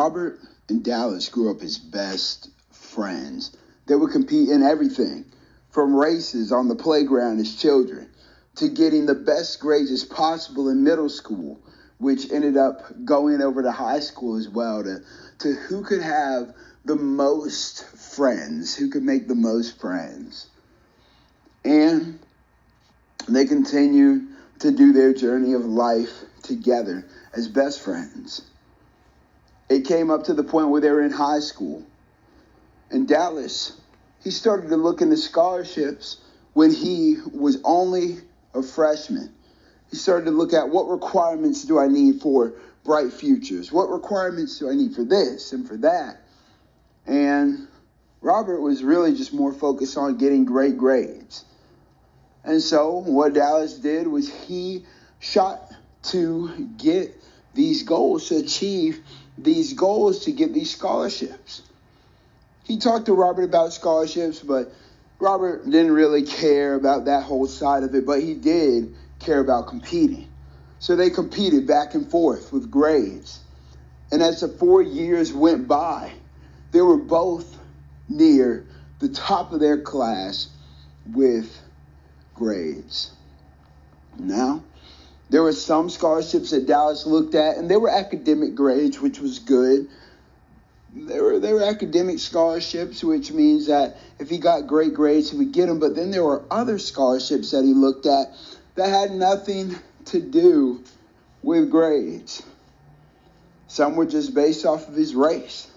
Robert and Dallas grew up as best friends. They would compete in everything, from races on the playground as children to getting the best grades as possible in middle school, which ended up going over to high school as well, to who could have the most friends, who could make the most friends. And they continued to do their journey of life together as best friends. It came up to the point where they were in high school. And Dallas, he started to look into scholarships when he was only a freshman. He started to look at what requirements do I need for bright futures? What requirements do I need for this and for that? And Robert was really just more focused on getting great grades. And so what Dallas did was he shot to get these goals, to achieve these goals, to get these scholarships. He talked to Robert about scholarships, but Robert didn't really care about that whole side of it, but he did care about competing. So they competed back and forth with grades. And as the 4 years went by, they were both near the top of their class with grades. Now, there were some scholarships that Dallas looked at, and they were academic grades, which was good. They were academic scholarships, which means that if he got great grades, he would get them. But then there were other scholarships that he looked at that had nothing to do with grades. Some were just based off of his race.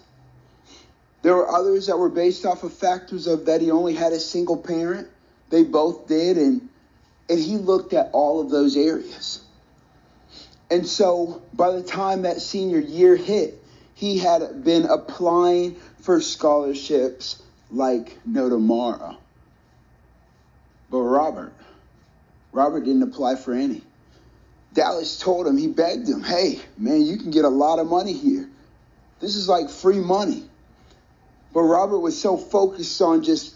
There were others that were based off of factors of that he only had a single parent. They both did, and he looked at all of those areas. And so by the time that senior year hit, he had been applying for scholarships like no tomorrow. But Robert didn't apply for any. Dallas told him, he begged him, hey, man, you can get a lot of money here. This is like free money. But Robert was so focused on just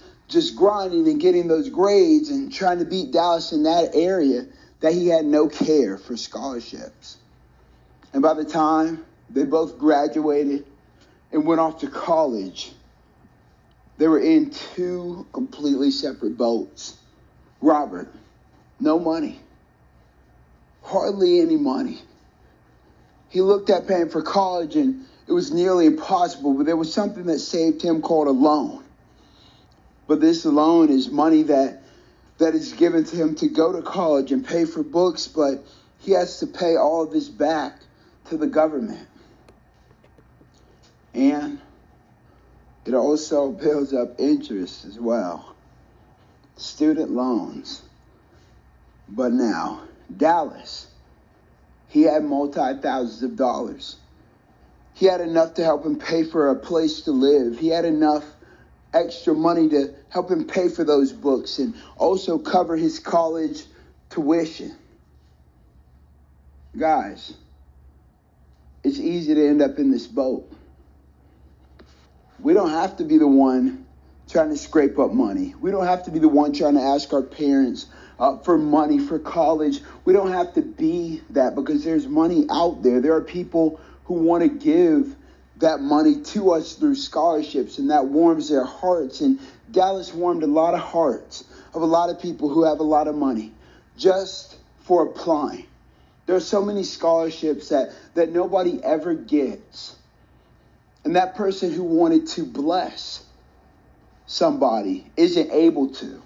grinding and getting those grades and trying to beat Dallas in that area that he had no care for scholarships. And by the time they both graduated and went off to college, they were in two completely separate boats. Robert, no money. Hardly any money. He looked at paying for college and it was nearly impossible, but there was something that saved him called a loan. But this loan is money that is given to him to go to college and pay for books, but he has to pay all of this back to the government. And it also builds up interest as well. Student loans. But now, Dallas, he had multi-thousands of dollars. He had enough to help him pay for a place to live. He had enough extra money to help him pay for those books and also cover his college tuition. Guys, it's easy to end up in this boat. We don't have to be the one trying to scrape up money. We don't have to be the one trying to ask our parents for money for college. We don't have to be that because there's money out there. There are people who want to give that money to us through scholarships, and that warms their hearts. And Dallas warmed a lot of hearts of a lot of people who have a lot of money just for applying. There are so many scholarships that nobody ever gets. And that person who wanted to bless somebody isn't able to.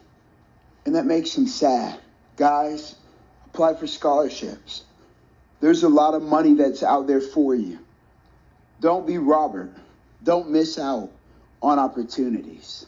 And that makes him sad. Guys, apply for scholarships. There's a lot of money that's out there for you. Don't be Robert. Don't miss out on opportunities.